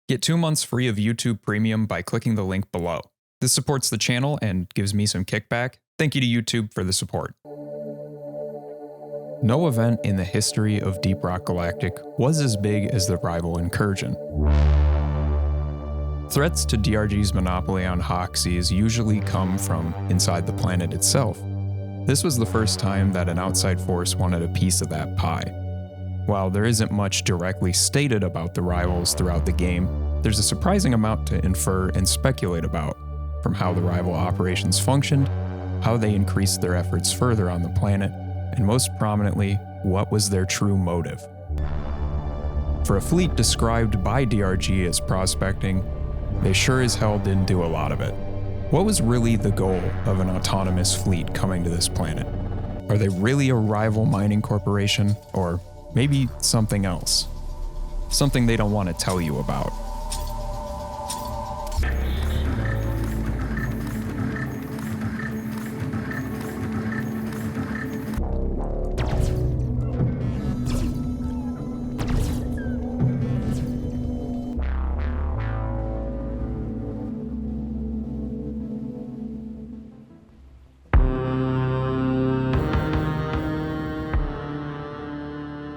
Get 2 months free of YouTube Premium by clicking the link below. This supports the channel and gives me some kickback. Thank you to YouTube for the support. No event in the history of Deep Rock Galactic was as big as the rival incursion. Threats to DRG's monopoly on Hoxie's usually come from inside the planet itself. This was the first time that an outside force wanted a piece of that pie. While there isn't much directly stated about the rivals throughout the game, there's a surprising amount to infer and speculate about, from how the rival operations functioned, how they increased their efforts further on the planet, and most prominently, what was their true motive. For a fleet described by DRG as prospecting, they sure as hell didn't do a lot of it. What was really the goal of an autonomous fleet coming to this planet? Are they really a rival mining corporation, or maybe something else? Something they don't want to tell you about.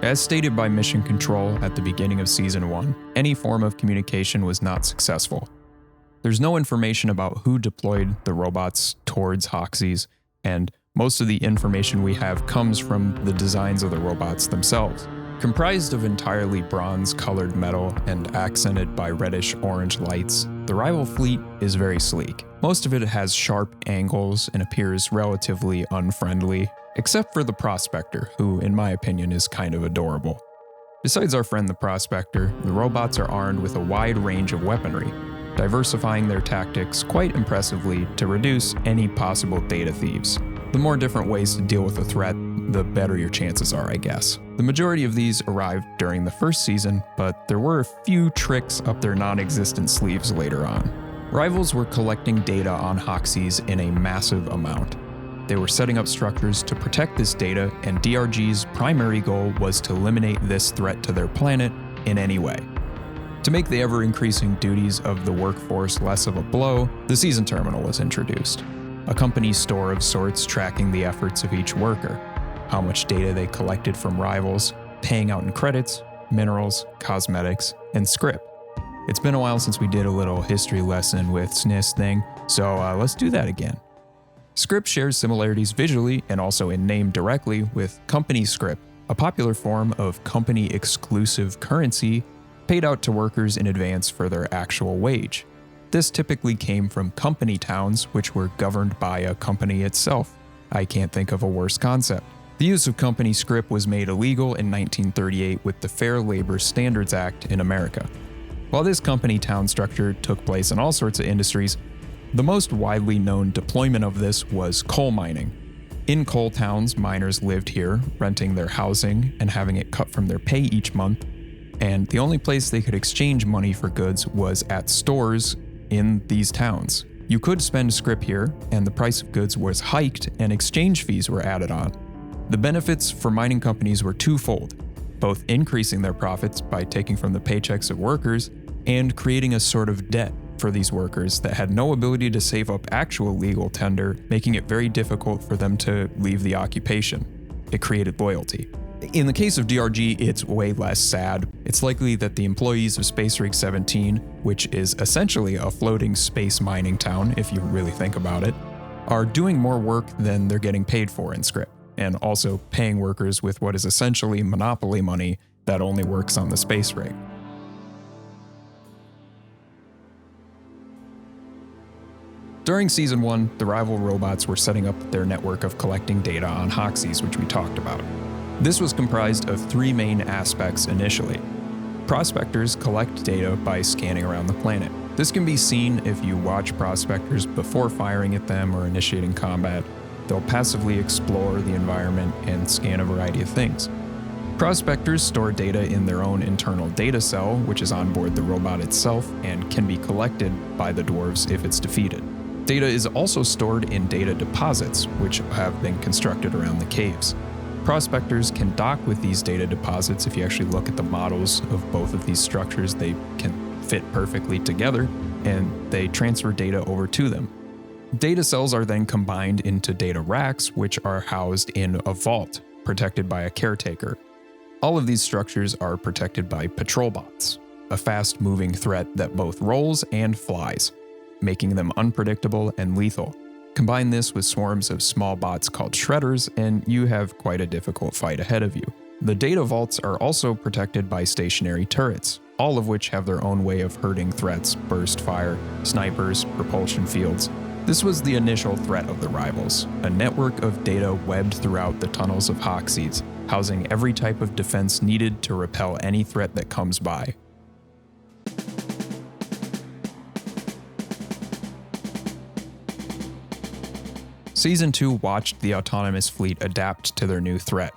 As stated by Mission Control at the beginning of Season 1, any form of communication was not successful. There's no information about who deployed the robots towards Hoxie's, and most of the information we have comes from the designs of the robots themselves. Comprised of entirely bronze-colored metal and accented by reddish-orange lights, the rival fleet is very sleek. Most of it has sharp angles and appears relatively unfriendly, except for the Prospector, who, in my opinion, is kind of adorable. Besides our friend the Prospector, the robots are armed with a wide range of weaponry, diversifying their tactics quite impressively to reduce any possible data thieves. The more different ways to deal with a threat, the better your chances are, I guess. The majority of these arrived during the first season, but there were a few tricks up their non-existent sleeves later on. Rivals were collecting data on Hoxie's in a massive amount. They were setting up structures to protect this data, and DRG's primary goal was to eliminate this threat to their planet in any way. To make the ever-increasing duties of the workforce less of a blow, the Season Terminal was introduced, a company store of sorts tracking the efforts of each worker, how much data they collected from rivals, paying out in credits, minerals, cosmetics, and Scrip. It's been a while since we did a little history lesson with SNIS thing, so let's do that again. Scrip shares similarities visually and also in name directly with Company Scrip, a popular form of company-exclusive currency paid out to workers in advance for their actual wage. This typically came from company towns, which were governed by a company itself. I can't think of a worse concept. The use of company Scrip was made illegal in 1938 with the Fair Labor Standards Act in America. While this company town structure took place in all sorts of industries, the most widely known deployment of this was coal mining. In coal towns, miners lived here, renting their housing and having it cut from their pay each month, and the only place they could exchange money for goods was at stores in these towns. You could spend Scrip here, and the price of goods was hiked and exchange fees were added on. The benefits for mining companies were twofold, both increasing their profits by taking from the paychecks of workers and creating a sort of debt for these workers that had no ability to save up actual legal tender, making it very difficult for them to leave the occupation. It created loyalty. In the case of DRG, it's way less sad. It's likely that the employees of Space Rig 17, which is essentially a floating space mining town if you really think about it, are doing more work than they're getting paid for in Scrip, and also paying workers with what is essentially monopoly money that only works on the space rig. During Season 1, the rival robots were setting up their network of collecting data on Hoxie's, which we talked about. This was comprised of 3 main aspects initially. Prospectors collect data by scanning around the planet. This can be seen if you watch prospectors before firing at them or initiating combat. They'll passively explore the environment and scan a variety of things. Prospectors store data in their own internal data cell, which is on board the robot itself and can be collected by the dwarves if it's defeated. Data is also stored in data deposits, which have been constructed around the caves. Prospectors can dock with these data deposits. If you actually look at the models of both of these structures, they can fit perfectly together, and they transfer data over to them. Data cells are then combined into data racks, which are housed in a vault, protected by a caretaker. All of these structures are protected by patrol bots, a fast-moving threat that both rolls and flies, making them unpredictable and lethal. Combine this with swarms of small bots called shredders, and you have quite a difficult fight ahead of you. The data vaults are also protected by stationary turrets, all of which have their own way of hurting threats: burst fire, snipers, propulsion fields. This was the initial threat of the rivals, a network of data webbed throughout the tunnels of Hoxie's, housing every type of defense needed to repel any threat that comes by. Season 2 watched the autonomous fleet adapt to their new threat,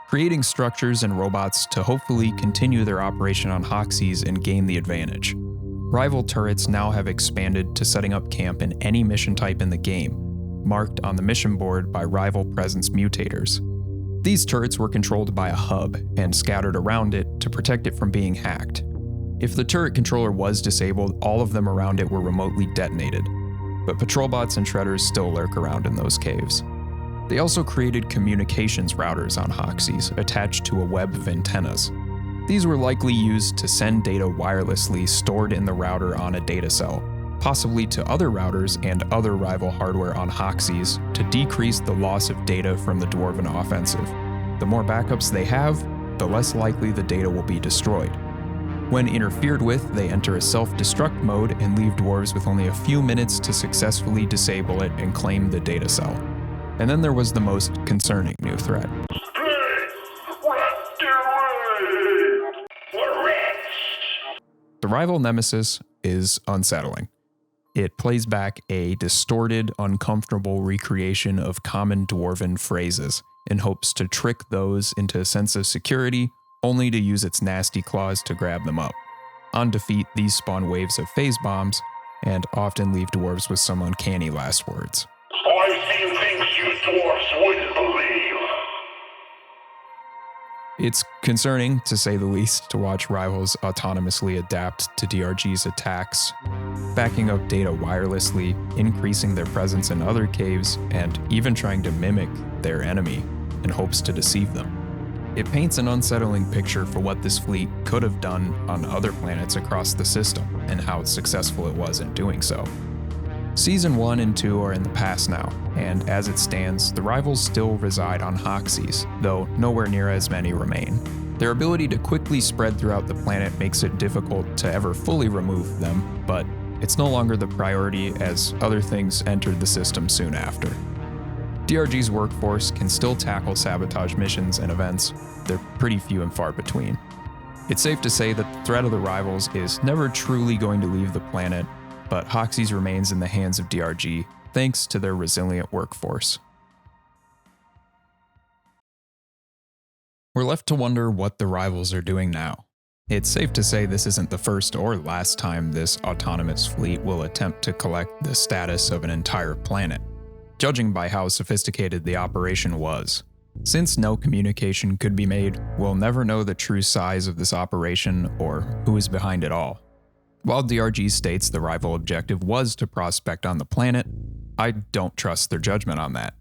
creating structures and robots to hopefully continue their operation on Hoxie's and gain the advantage. Rival turrets now have expanded to setting up camp in any mission type in the game, marked on the mission board by rival presence mutators. These turrets were controlled by a hub and scattered around it to protect it from being hacked. If the turret controller was disabled, all of them around it were remotely detonated, but patrol bots and shredders still lurk around in those caves. They also created communications routers on Hoxie's attached to a web of antennas. These were likely used to send data wirelessly stored in the router on a data cell, possibly to other routers and other rival hardware on Hoxie's to decrease the loss of data from the Dwarven offensive. The more backups they have, the less likely the data will be destroyed. When interfered with, they enter a self-destruct mode and leave dwarves with only a few minutes to successfully disable it and claim the data cell. And then there was the most concerning new threat. The rival nemesis is unsettling. It plays back a distorted, uncomfortable recreation of common dwarven phrases in hopes to trick those into a sense of security, only to use its nasty claws to grab them up. On defeat, these spawn waves of phase bombs, and often leave dwarves with some uncanny last words. I've seen things you dwarfs wouldn't believe. It's concerning, to say the least, to watch rivals autonomously adapt to DRG's attacks, backing up data wirelessly, increasing their presence in other caves, and even trying to mimic their enemy in hopes to deceive them. It paints an unsettling picture for what this fleet could have done on other planets across the system, and how successful it was in doing so. Season 1 and 2 are in the past now, and as it stands, the rivals still reside on Hoxie's, though nowhere near as many remain. Their ability to quickly spread throughout the planet makes it difficult to ever fully remove them, but it's no longer the priority as other things entered the system soon after. DRG's workforce can still tackle sabotage missions and events. They're pretty few and far between. It's safe to say that the threat of the rivals is never truly going to leave the planet, but Hoxie's remains in the hands of DRG thanks to their resilient workforce. We're left to wonder what the rivals are doing now. It's safe to say this isn't the first or last time this autonomous fleet will attempt to collect the status of an entire planet, judging by how sophisticated the operation was. Since no communication could be made, we'll never know the true size of this operation or who is behind it all. While DRG states the rival objective was to prospect on the planet, I don't trust their judgment on that.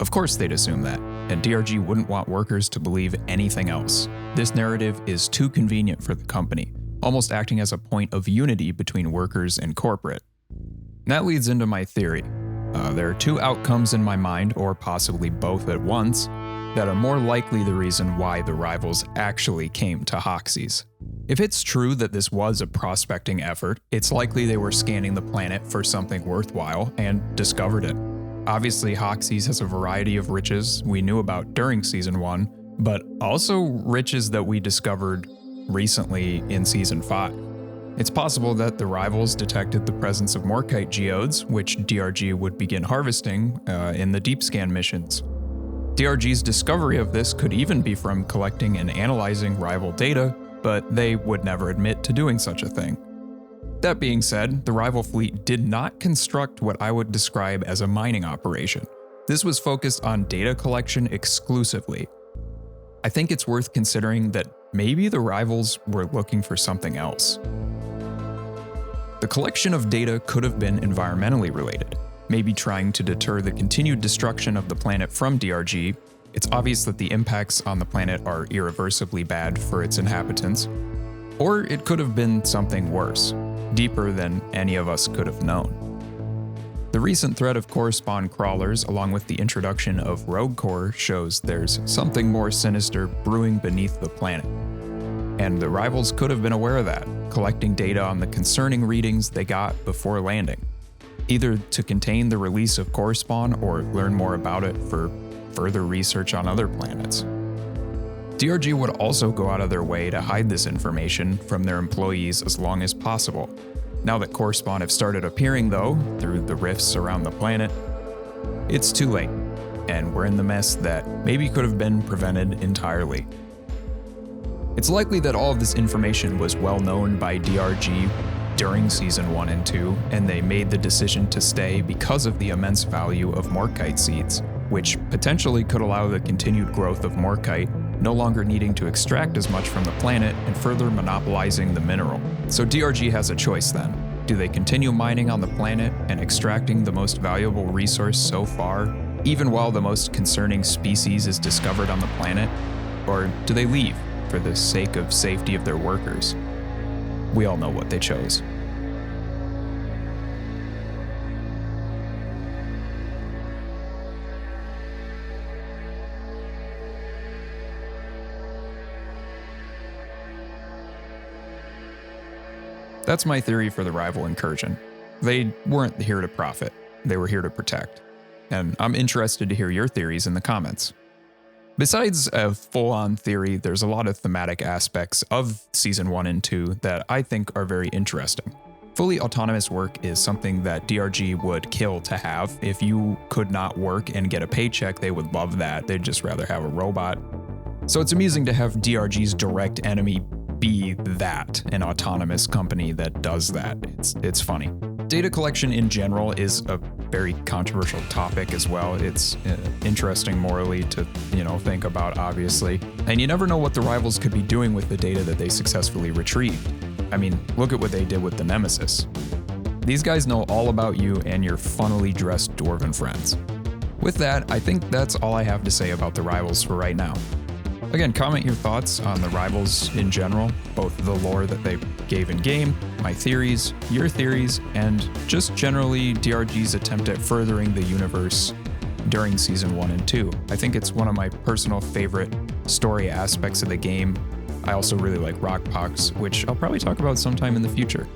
Of course they'd assume that, and DRG wouldn't want workers to believe anything else. This narrative is too convenient for the company, almost acting as a point of unity between workers and corporate. That leads into my theory. There are two outcomes in my mind, or possibly both at once, that are more likely the reason why the rivals actually came to Hoxie's. If it's true that this was a prospecting effort, it's likely they were scanning the planet for something worthwhile and discovered it. Obviously, Hoxie's has a variety of riches we knew about during Season 1, but also riches that we discovered recently in Season 5. It's possible that the rivals detected the presence of Morkite geodes, which DRG would begin harvesting in the deep scan missions. DRG's discovery of this could even be from collecting and analyzing rival data, but they would never admit to doing such a thing. That being said, the rival fleet did not construct what I would describe as a mining operation. This was focused on data collection exclusively. I think it's worth considering that maybe the rivals were looking for something else. The collection of data could have been environmentally related, maybe trying to deter the continued destruction of the planet from DRG. It's obvious that the impacts on the planet are irreversibly bad for its inhabitants. Or it could have been something worse, deeper than any of us could have known. The recent threat of core spawn crawlers, along with the introduction of rogue core, shows there's something more sinister brewing beneath the planet. And the rivals could have been aware of that, collecting data on the concerning readings they got before landing, either to contain the release of core spawn or learn more about it for further research on other planets. DRG would also go out of their way to hide this information from their employees as long as possible. Now that core spawn have started appearing though, through the rifts around the planet, it's too late, and we're in the mess that maybe could have been prevented entirely. It's likely that all of this information was well known by DRG during Season 1 and 2, and they made the decision to stay because of the immense value of morkite seeds, which potentially could allow the continued growth of morkite, no longer needing to extract as much from the planet and further monopolizing the mineral. So DRG has a choice then. Do they continue mining on the planet and extracting the most valuable resource so far, even while the most concerning species is discovered on the planet? Or do they leave for the sake of safety of their workers? We all know what they chose. That's my theory for the rival incursion. They weren't here to profit, they were here to protect. And I'm interested to hear your theories in the comments. Besides a full-on theory, there's a lot of thematic aspects of Season 1 and 2 that I think are very interesting. Fully autonomous work is something that DRG would kill to have. If you could not work and get a paycheck, they would love that. They'd just rather have a robot. So it's amusing to have DRG's direct enemy be that, an autonomous company that does that. It's funny. Data collection in general is a very controversial topic as well. It's interesting morally to, think about, obviously. And you never know what the rivals could be doing with the data that they successfully retrieved. I mean, look at what they did with the Nemesis. These guys know all about you and your funnily dressed dwarven friends. With that, I think that's all I have to say about the rivals for right now. Again, comment your thoughts on the rivals in general, both the lore that they gave in game, my theories, your theories, and just generally DRG's attempt at furthering the universe during Season 1 and 2. I think it's one of my personal favorite story aspects of the game. I also really like Rockpox, which I'll probably talk about sometime in the future.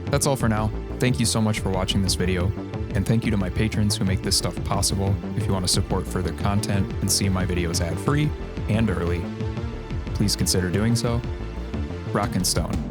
That's all for now. Thank you so much for watching this video, and thank you to my patrons who make this stuff possible. If you want to support further content and see my videos ad-free and early, please consider doing so. Rock and Stone.